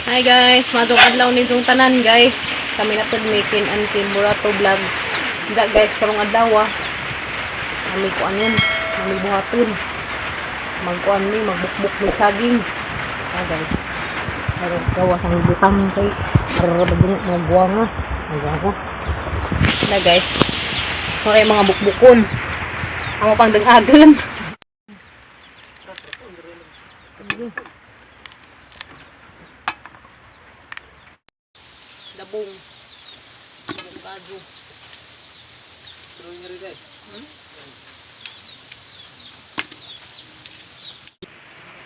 Hi guys, madong adlaw ni jong tanan guys. Kami na pud ni Kin and Kim Burato vlog. Ja guys, karong adlaw kami ko anon, kami buhaton. Magkuan ni magbukbuk ni saging. Guys. Guys, gawas ang butang kay bagong magbuanga. Magbuanga. Na guys. Mura mga bukbukon. Amo pang dang-agen. Dabong kaju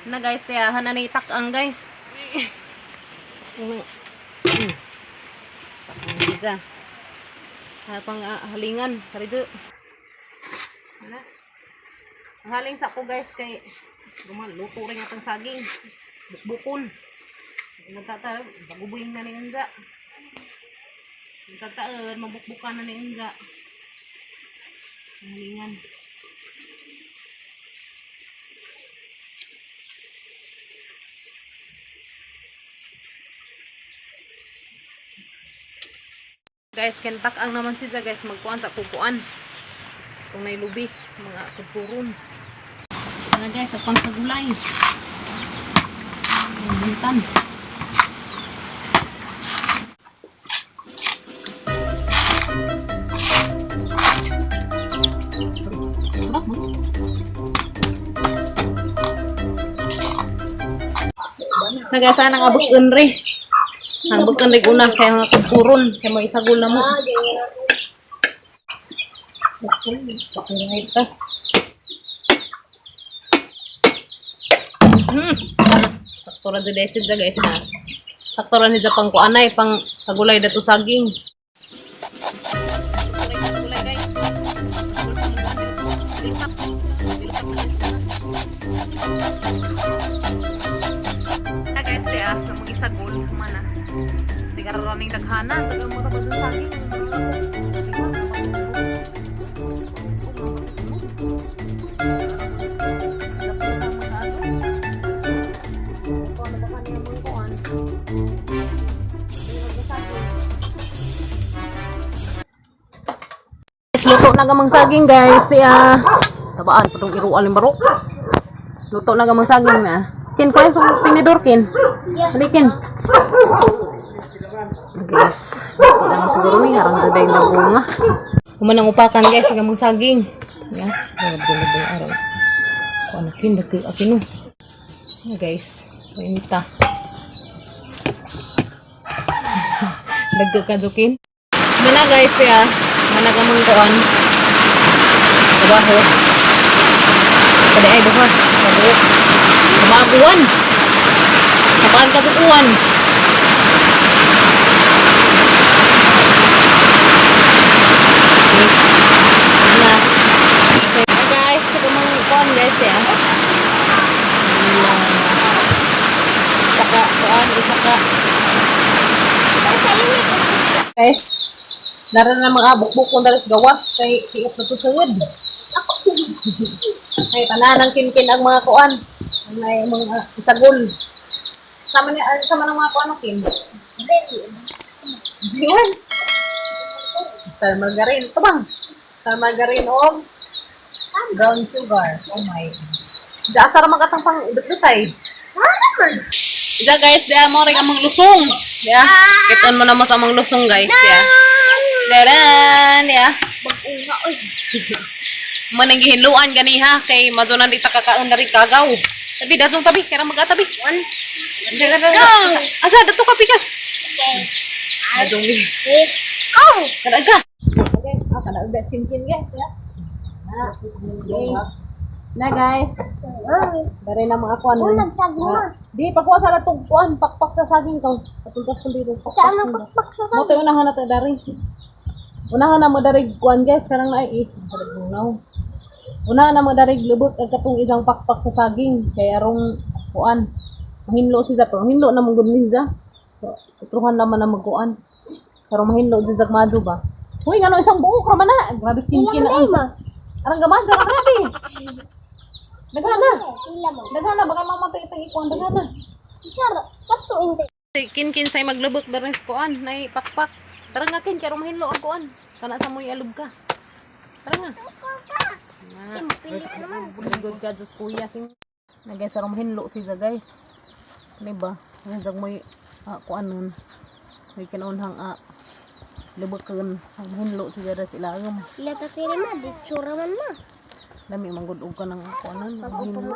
na guys, tiyahan na nitak ang guys dyan pang halingan karido ang haling sa ko guys kay luto rin atong saging bukbukon nagtata bagubuyin na ni nga nagtataan mabukbukan na ni nga halingan guys, kentak ang naman siya guys, magkuhan sa kukuan kung nailubi mga kukurun na guys, apang sa gulay buntan nagasan ang abok unri ang abok unri una kaya mga kukurun kaya mga isagol na mo ito saktura di desid sa guys na saktura ni sa pang kuanay pang sagulay dato saging guys dia mag-isagol mana siguro running daghana taga mo tapos sa saging luto na gamang saging guys tiya sabaan patong iruan ng barok luto na gamang saging na kin ko yung tinidor kin halikin guys siguro ni harang jaday na bunga kumanang upakan guys gamang saging ya harap dyan na bunga araw kung ano kin dati akin guys painita dagkakan mana guys ya mana gamang kuan trabaho kada ay buha trabaho maguan kapan katukuan na okay guys gamang kuan guys ya saka kuan isaka guys dara na mga bukbuk kung dara sa gawas kay tiot na to sawid kay tananang kinkin ang mga kuan ang mga sisagol sama ng mga kuan kin diyan star margarine ito bang star margarine o brown sugar oh my diya asara magatang pang udot-dutay diya guys diya mo rin amang lusong diya kiton mo na mo sa amang lusong guys diya daran ya bag-unga oy manang gihinluan gani ha kay madyo na di ta kakaon dari kagaw tabi dadong tabi kaya magatabi asa dato ka pikas dadong ni kadaga okay kadaga skin guys ya na guys dari na mga kuan di pagkuha sa gatong kuan pakpak sa saging kaw patuntas kun dito pakpak sa saging mo tayo unahan na ta dari unahan na mo darig kuan guys kanang naay unahan na mo darig lubot ag katong isang pakpak sa saging kaya arong kuan mahinlo siya pero mahinlo na mong gudni siya utruhan naman na magkuan pero mahinlo siya zagmado ba huy ngano isang buok ra man na grabe skinkin na isa arang gaman sa grabe daghana baka mamatay itong ikuan daghana isar pato hindi Kin say maglubok darin sa kuan, nay pakpak. Tara nga kin, kaya rumahinlo ang kuan. Kana sa mo'y alub ka. Tara nga. Good ka, Diyos kuya. Na guys, sarang mahinlo siya guys. Diba? Nandiyan mo'y kuan nun. May kinaunhang lubok ka ang mahinlo siya rin sila. Ila tatiri ma, di tsura man ma. Dami manggudog ka ng kuanan. Mahinlo.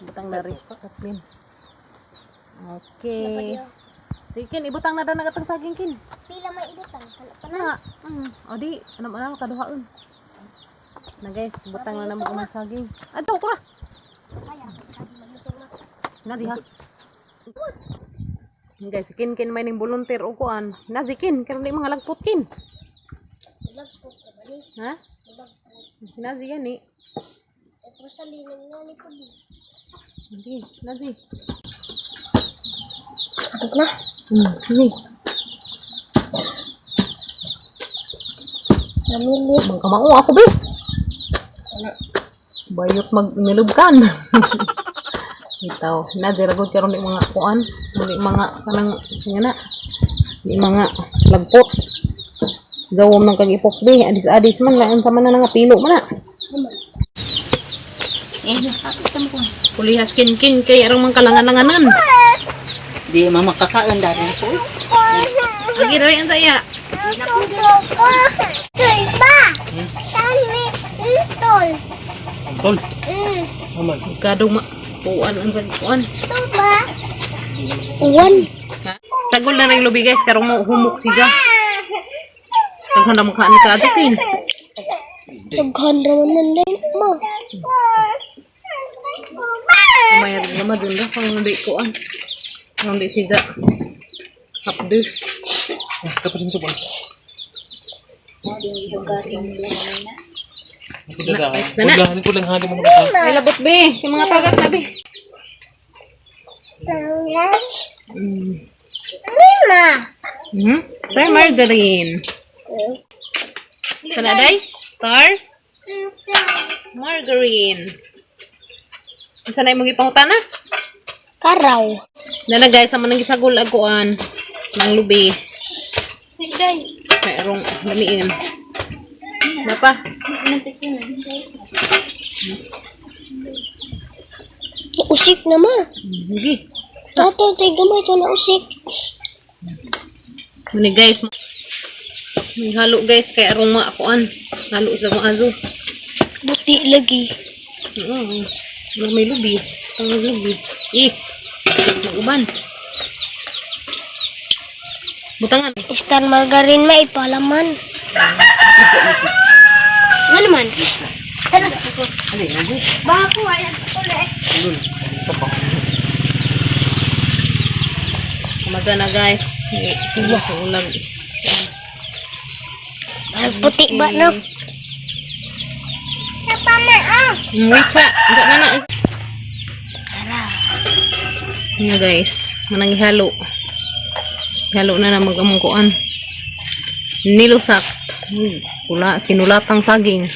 Butang dari. Katlin. Okay. Sige, Kin, ibutang na daw nagatang saging, Kin. Pila may ibutang, hala pa na. O di, ano kaduhaon. Na guys, butang na naman ng saging. Adto ko ra. Kaya, sabi maglusog na. Nazi ha. Guys, Kin may ning volunteer o kuan. Nazi Kin, kaya di mga lagpot, Kin. Lagpot ka ba ni? Ha? Lagpot. Nazi yan eh. Ito sa linan nga ni Pudi. Hindi, Nazi. Abot na. Hindi. Namili. Magkamao ako, be. Bayot mag-nilubkan. Itaw. Nazi, ragod karon di mga kuan. Di mga kanang, nga na. Di mga lagpot. Gawom ng kag-ipok, be. Adis-adis man. Laon sa man na nga pilo man na. Kulihas Kin kay arang mang kalangan-langanan. Di mama kakain dari ko. Lagi dari ang saya. Tol. Aman. Kadong puan ang sagpuan. Uwan. Sagol na rin lubi guys, karong mo humok siya. Taghan na mukha ni Kadukin. Taghan raman man din ma. Mayroon naman dun na kung hindi kuan. Kung hindi siya. Hapdus. Tapos ito ba? Next na na. Udahan ko lang hali mo. Ay labot be. Yung mga pagat na be. Star margarine. Sana day? Star margarine. Sana yung magipangutan na? Karaw. Nana guys, sama nang gisagol aguan ng lubi. Mayroong lamiin. Napa? Usik na ma. Hindi. Tato, tayo gamay ito na usik. Muni guys. May halo guys, kaya arong maakuan. Halo sa mga azo. Buti lagi. Oo. May lubi. Tanggal lubi. Mag-uban. Butangan. Star margarine ma ipalaman. Nga naman. Ano yun? Bako ayan ulit. Isa pa. Kumadza na guys. Tingnan sa ulag. Puti ba no? Napama Wait sa. Enggak na na. Nga guys. Manang ihalo. Ihalo na na mag-among kuan. Nilusak. Kinulatang saging.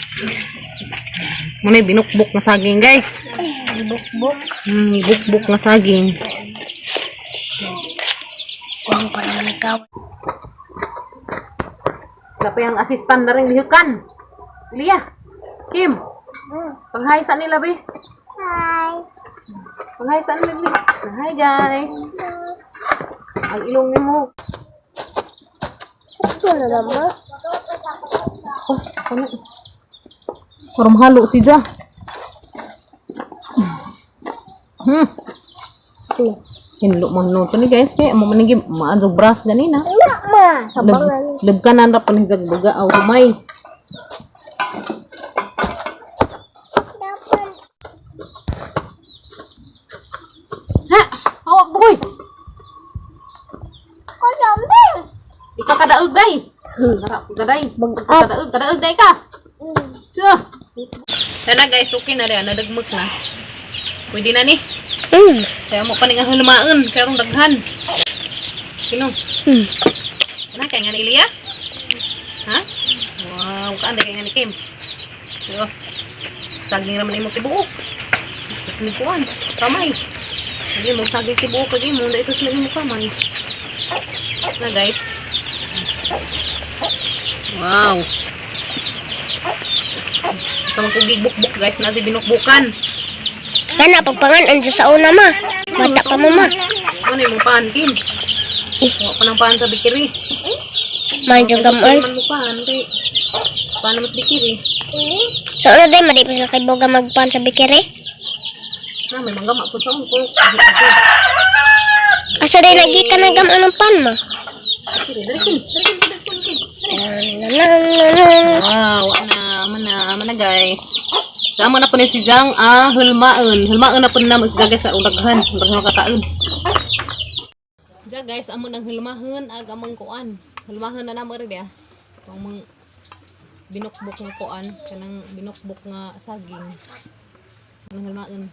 Muna binukbok na saging guys. Bukbuk. Bukbok na saging. Kuang pa naman ikaw. Tapi ang asistan na rin lihukan. Lia. Kim. Panghay saan nila be? Hi. Panghay saan nila? Hi guys. Ang ilong ni mo. Ito na naman. Oh, ano? Parang halo siya. Hinlo man no to ni guys kay amo manigi maadjog bras ganina. Ma. Sabangan. Legkanan ra panhijag baga aw humay. Ha, hawak boy. Ko yambe. Ikaw kadaog day. Harap kaday. Kadaog day ka. Tiyo. Tana guys, okay na rin. Nadagmag na. Pwede na ni. Kaya mo pa nga hulumaan. Kaya rong daghan. Sino? Ano kaya nga ni Ilia? Ha? Wow, kaan na kaya nga ni Kim. So, saging naman ay mo tibuok. Tapos nikuan. Kamay. Lagi mo sagay tibuok lagi mo dito sa mo kamay. Na guys. Wow. Sa mga bukbuk guys na si binukbukan. Kana pagpangan anjo sa una ma. Mata pa mo ma. Ano yung paankin? Wala pa ng paan sa bikiri. Manjo gamay. Man mo paan kay paano mas bikiri? So ano day madi pa sa kay boga magpan sa bikiri? Na may manggama po sa ko. Asa day lagi ka nagam anong pan ma? Bikiri, dalikin. Wow, mana guys. Sama na po ni si Jang hulmaen. Hulmaen na po na mo si Jang guys sa udaghan. Udaghan kakaon. Ja guys, amo nang hulmahen ag among kuan. Hulmahen na namo rin dia. Among binukbok nga kuan, kanang binukbok nga saging. Anong hulmaen?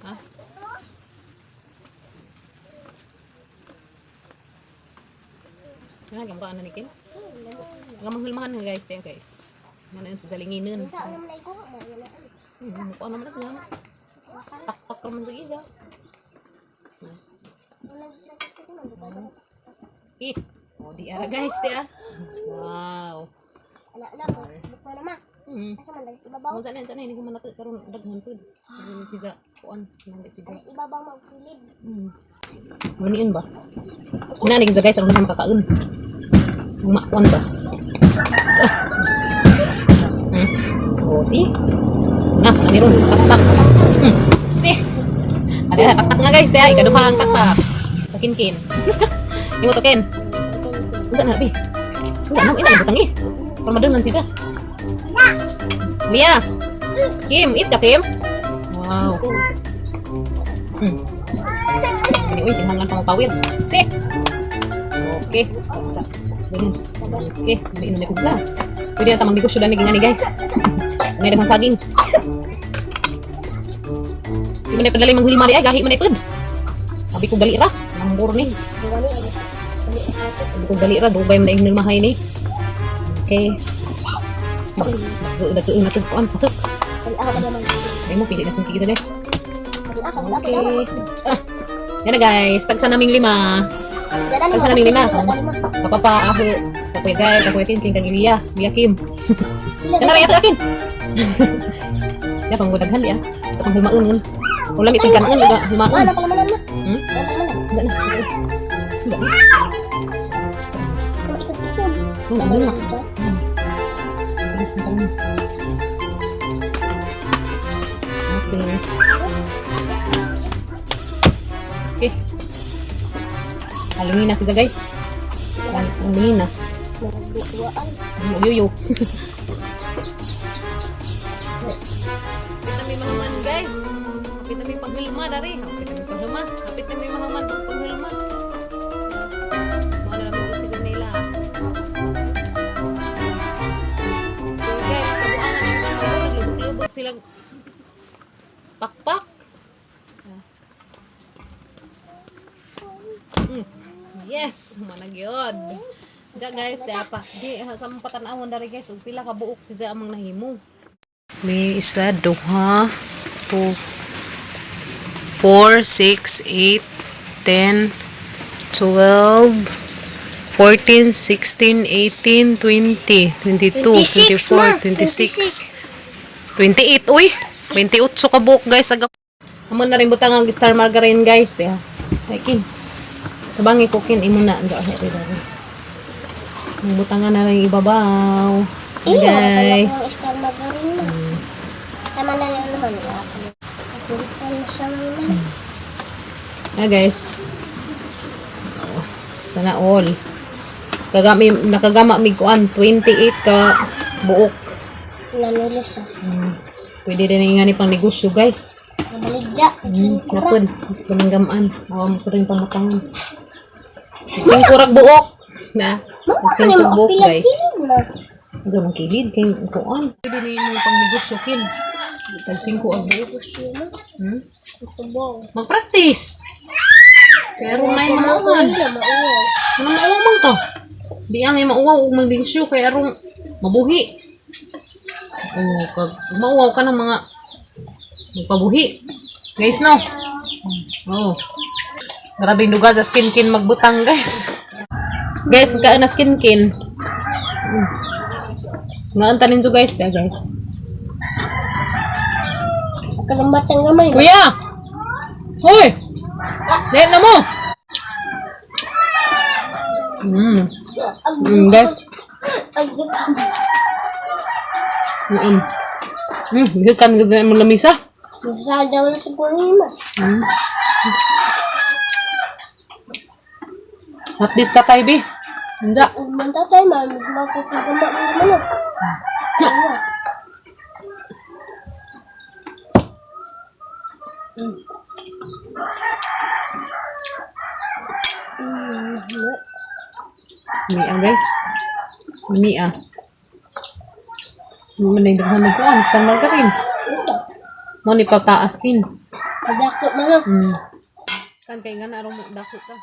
Ha? Ano gamkaan na nikin? Gamang hulmahan nga guys, tayo guys. Manaan sa salinginan. Mukha naman na siya. Pakpak naman sa isa. Oh, di ara guys, tiya. Wow. Kung saan yan, hindi ko man natin karoon daghan po. Si Ja, kuan, nandit si Ja. Maniin ba? Nanig sa guys, ano naman kakaon? Umakuan ba? Oh, see? Nah, naniron, taktak. See? Ada taktak nga guys, tiya. Ikaduha ang taktak. Takin-kin. Yung mo tokin. Unsa na, bi? Unsa na, isa butang eh. Para madungan si Ja. Mia. Kim, eat ka, Kim? Wow. Ini uy, tinhangan pang pawid. See? Okay. Ganyan. Okay, naliin na ko sa. Pwede na tamang negosyo lang ni guys. May daghang saging. Di man padali manghulma di ay gahi man ipod. Sabi ko dali ra, nambur ni. Sabi ko dali ra, dugay man ang nilmahay ni. Okay. Dato na to kuan pasok. Ay mo pili na sing kisa guys. Okay. Yan na guys, tagsa naming 5. Tagsa naming 5. Kapapa aho, kapoy guys, kapoy kin king kagiliya, Mia Kim. Yan na rin akin. Ya pang gudaghan ya. Ito pang hulmaun. Ulam ipin kanan uga hulmaun. Ano pala man na? Enggak na. Enggak na. Enggak na. Okay. Halungin na siya guys. Halungin na. Yuyo. Kapit na may mahuman guys. Kapit na may paghulma dari. Kapit na may paghulma. Kapit na may mahuman paghulma. Mga na naman sa sila nilas. So guys, kabuangan ang sa mga naglubog-lubog silang pakpak. Yes, managyod. Ja guys, daya pa. Di sa patanawon dari guys, ug pila ka buok si Ja among nahimo. May isa, duha, 2, 4, 6, 8, 10, 12, 14, 16, 18, 20, 22, 24, 26, 28, uy! 28 ka buok guys. Amon na rin butang ang star margarine guys. Diya. Hiking. Tabangi ko kin imo na ando ay dari. Butangan na rin ibabaw. Guys. Guys. Oh, sana all. Nakagama mig kuan 28 ka buok. Nanilis ah. Pwede din nga ni pang negosyo guys. Namaligya. Napun, mas pananggamaan. Awam ko rin pamatangan. Singkurag buok. Na, singkurag buok guys. Diyan ang kilid kay kuan. Pwede din mo pang negosyo kin. Tag-singko ang buok. Mag-practice. Pero may mauwan. Ano mauwan man ka? Di ang mauwaw og mag-negosyo kay arong mabuhi. So, kag mauwaw ka ng mga magpabuhi. Guys, no? Oh. Grabe duga sa skin-kin magbutang, guys. Guys, kaan na skin-kin. Ngaan tanin so, guys. Guys. Kalambatan gamay. Kuya! Hoy! Dahil na mo! Guys. Kan ganda mo lamisa. Masadaw na sa kulima. At least tatay, be. Hindi. Manta tayo, matutugama mo naman. Mia, guys. Mia. Manay ko, saan margarin? Ito. Mo ni pataas kin. Kadakot na lang. Kan kay nga na arong dakot ka.